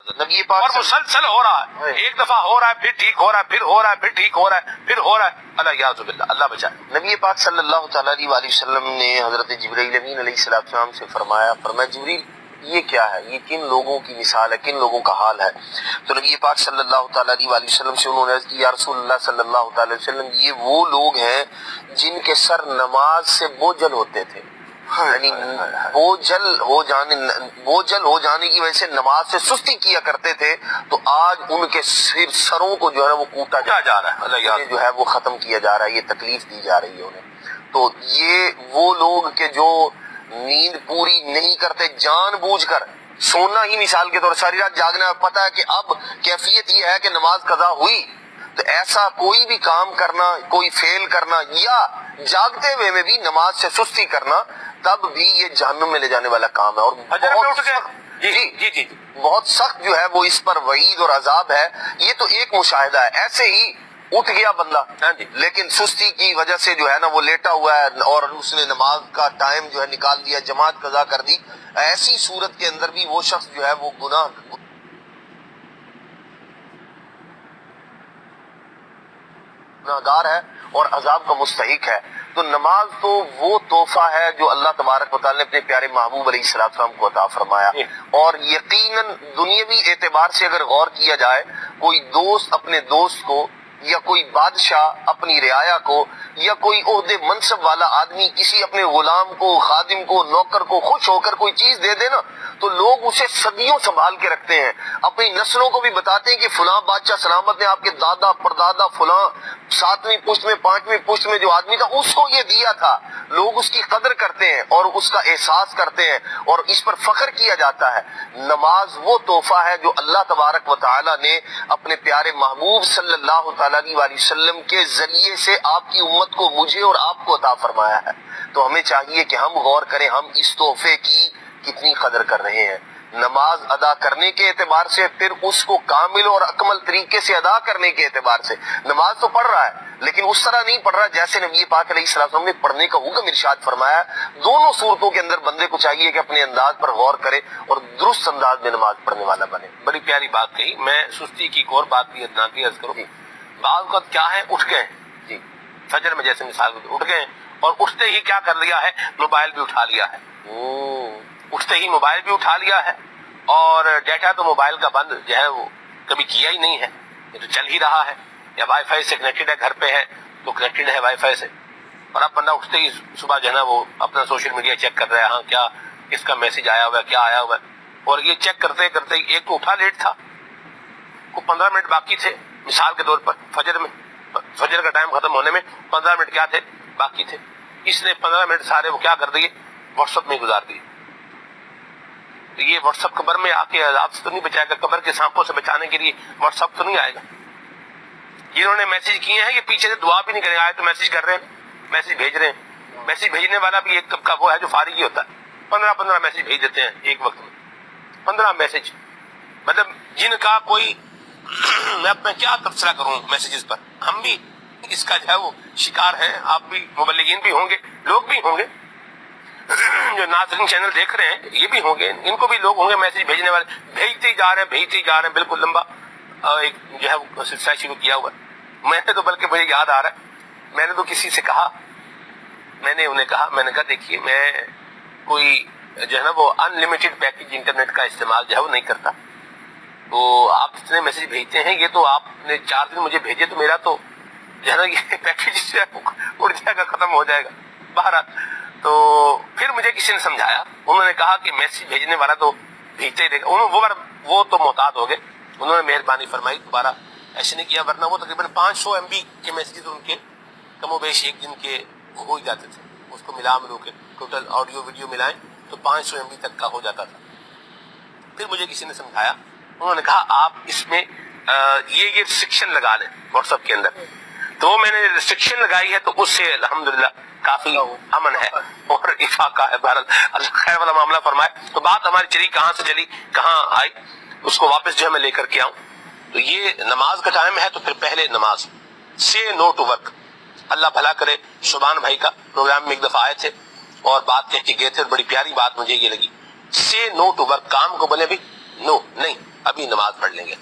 نبی پاک اور مسلسل ہو رہا ہے، ایک دفعہ ہو رہا ہے پھر ٹھیک ہو رہا ہے، پھر ہو رہا ہے پھر ٹھیک ہو رہا ہے، پھر ہو رہا ہے، اللہ یعوذ باللہ، اللہ بچائے۔ نبی پاک صلی اللہ تعالیٰ علیہ وآلہ وسلم نے حضرت جبرائیل امین علیہ السلام سے فرمایا جبریل یہ کیا ہے، یہ کن لوگوں کی مثال ہے، کن لوگوں کا حال ہے؟ تو نبی پاک صلی اللہ تعالیٰ علیہ وآلہ وسلم سے انہوں نے عرض کی یا رسول اللہ صلی اللہ تعالیٰ علیہ وسلم یہ وہ لوگ ہیں جن کے سر نماز سے بوجھل ہوتے تھے، یعنی بوجھل ہو جانے کی وجہ سے نماز سے سستی کیا کرتے تھے، تو آج ان کے سروں کو جو ہے وہ کوٹا جا رہا ہے، اللہ انہیں جو ہے وہ ختم کیا جا رہا ہے، یہ تکلیف دی جا رہی ہے انہیں۔ تو یہ وہ لوگ کہ جو نیند پوری نہیں کرتے جان بوجھ کر، سونا ہی مثال کے طور ساری رات جاگنا، پتہ ہے کہ اب کیفیت یہ ہے کہ نماز قضا ہوئی، تو ایسا کوئی بھی کام کرنا، کوئی فیل کرنا یا جاگتے ہوئے میں بھی نماز سے سستی کرنا، تب بھی یہ جہنم میں لے جانے والا کام ہے، اور بہت سخت جو ہے وہ اس پر وعید اور عذاب ہے۔ یہ تو ایک مشاہدہ ہے، ایسے ہی اٹھ گیا بندہ لیکن سستی کی وجہ سے جو ہے نا وہ لیٹا ہوا ہے اور اس نے نماز کا ٹائم جو ہے نکال دیا، جماعت قضا کر دی، ایسی صورت کے اندر بھی وہ شخص جو ہے وہ گناہگار ہے اور عذاب کا مستحق ہے۔ تو نماز تو وہ تحفہ ہے جو اللہ تبارک و تعالی نے اپنے پیارے محبوب علیہ السلام کو عطا فرمایا، اور یقیناً دنیاوی اعتبار سے اگر غور کیا جائے، کوئی دوست اپنے دوست کو یا کوئی بادشاہ اپنی رعایا کو یا کوئی عہدے منصب والا آدمی کسی اپنے غلام کو، خادم کو، نوکر کو خوش ہو کر کوئی چیز دے دے نا، تو لوگ اسے صدیوں سنبھال کے رکھتے ہیں، اپنی نسلوں کو بھی بتاتے ہیں کہ فلاں بادشاہ سلامت نے آپ کے دادا پردادا فلاں 7ویں پشت میں 5ویں پشت میں جو آدمی تھا اس کو یہ دیا تھا۔ لوگ اس کی قدر کرتے ہیں اور اس کا احساس کرتے ہیں اور اس پر فخر کیا جاتا ہے۔ نماز وہ تحفہ ہے جو اللہ تبارک و تعالی نے اپنے پیارے محبوب صلی اللہ تعالیٰ علیہ وآلہ وسلم کے ذریعے سے آپ کی امت کو، مجھے اور آپ کو عطا فرمایا ہے۔ تو ہمیں چاہیے کہ ہم غور کریں ہم اس تحفے کی کتنی قدر کر رہے ہیں، نماز ادا کرنے کے اعتبار سے، پھر اس کو کامل اور اکمل طریقے سے ادا کرنے کے اعتبار سے۔ نماز تو پڑھ رہا ہے لیکن اس طرح نہیں پڑھ رہا جیسے نبی پاک علیہ السلام نے پڑھنے کا حکم ارشاد فرمایا ہے۔ دونوں صورتوں کے اندر بندے کو چاہیے کہ اپنے انداز پر غور کرے اور درست انداز میں نماز پڑھنے والا بنے۔ بڑی پیاری بات کہی۔ میں سستی کی ایک اور بات بھی ادنا کی عرض کروں، بعض وقت کیا ہے اٹھ گئے جی فجر میں جیسے مثال اٹھ گئے اور اٹھتے ہی کیا کر لیا ہے، موبائل بھی اٹھا لیا ہے، اٹھتے ہی موبائل بھی اٹھا لیا ہے، اور ڈیٹا تو موبائل کا بند جو ہے وہ کبھی کیا ہی نہیں ہے، یہ تو چل ہی رہا ہے، یا وائی فائی سے کنیکٹڈ ہے، گھر پہ ہے تو کنیکٹڈ ہے وائی فائی سے، اور اب بندہ اٹھتے ہی صبح جو ہے نا وہ اپنا سوشل میڈیا چیک کر رہا ہے، ہاں کیا کس کا میسج آیا ہوا ہے، کیا آیا ہوا ہے، اور یہ چیک کرتے کرتے ایک تو اٹھا لیٹ تھا، کو 15 منٹ باقی تھے مثال کے طور پر فجر کا ٹائم ختم ہونے میں 15 منٹ کیا تھے باقی تھے، اس نے 15 منٹ سارے وہ کیا کر دیے، واٹس ایپ میں گزار دیے۔ تو یہ واٹس ایپ قبر میں آ کے عذاب سے تو نہیں بچائے گا، قبر کے سانپوں سے بچانے کے لیے واٹس ایپ تو نہیں آئے گا۔ جنہوں نے میسج کیے ہیں یہ پیچھے سے دعا بھی نہیں کریں، آئے تو میسج کر رہے ہیں، میسج بھیج رہے ہیں، میسج بھیجنے والا بھی ایک کا وہ ہے جو فارغ ہی ہوتا ہے، 15 میسج بھیج دیتے ہیں ایک وقت میں، 15 میسج، مطلب جن کا کوئی میں کیا تبصرہ کروں میسیجز پر، ہم بھی اس کا جو ہے وہ شکار ہیں، آپ بھی مبلغین بھی ہوں گے، لوگ بھی ہوں گے، جو ناظرین چینل دیکھ رہے ہیں یہ بھی ہوں گے، ان کو بھی لوگ ہوں گے میسج بھیجنے والے، بھیجتے ہی جا رہے ہیں، بالکل لمبا ایک جو ہے وہ سلسلہ شروع کیا ہوا ہے۔ میں نے تو بلکہ مجھے یاد آ رہا ہے، میں نے تو کسی سے کہا، میں نے انہیں کہا، میں نے کہا دیکھیے میں کوئی جو ہے نا وہ ان لمیٹڈ پیکج انٹرنیٹ کا استعمال جو ہے وہ نہیں کرتا، تو آپ جتنے میسج بھیجتے ہیں یہ تو آپ نے 4 دن مجھے بھیجے تو میرا تو جو ہے نا یہ پیکج جو ہے اڑ جائے گا، ختم ہو جائے گا۔ بہرحال تو پھر مجھے کسی نے سمجھایا، انہوں نے کہا کہ میسج بھیجنے والا تو بھیجتے ہی رہے گا، وہ تو محتاط ہو گئے، انہوں نے مہربانی فرمائی دوبارہ ایسے نہیں کیا، ورنہ وہ تقریباً 500 MB کے میسیجز ان کے کم و بیش ایک دن کے ہو ہی جاتے تھے، اس کو ملو کے ٹوٹل آڈیو ویڈیو ملائیں تو 500 MB تک کا ہو جاتا تھا۔ پھر مجھے کسی نے سمجھایا، انہوں نے کہا آپ اس میں یہ ریسٹرکشن لگا لیں واٹس ایپ کے اندر، تو میں نے ریسٹرکشن لگائی ہے تو اس سے الحمدللہ کافی امن ہے اور افاقہ ہے۔ بہرحال اللہ خیر والا معاملہ فرمائے۔ تو بات ہماری چلی کہاں سے چلی کہاں آئی، اس کو واپس جو ہے میں لے کر کے آؤں۔ تو یہ نماز کا ٹائم ہے تو پھر پہلے نماز، سے نو ٹو ورک۔ اللہ بھلا کرے، شبان بھائی کا پروگرام میں ایک دفعہ آئے تھے اور بات کہہ کے گئے تھے، اور بڑی پیاری بات مجھے یہ لگی، سے نو ٹو ورک، کام کو بولے بھی نو نہیں، ابھی نماز پڑھ لیں گے.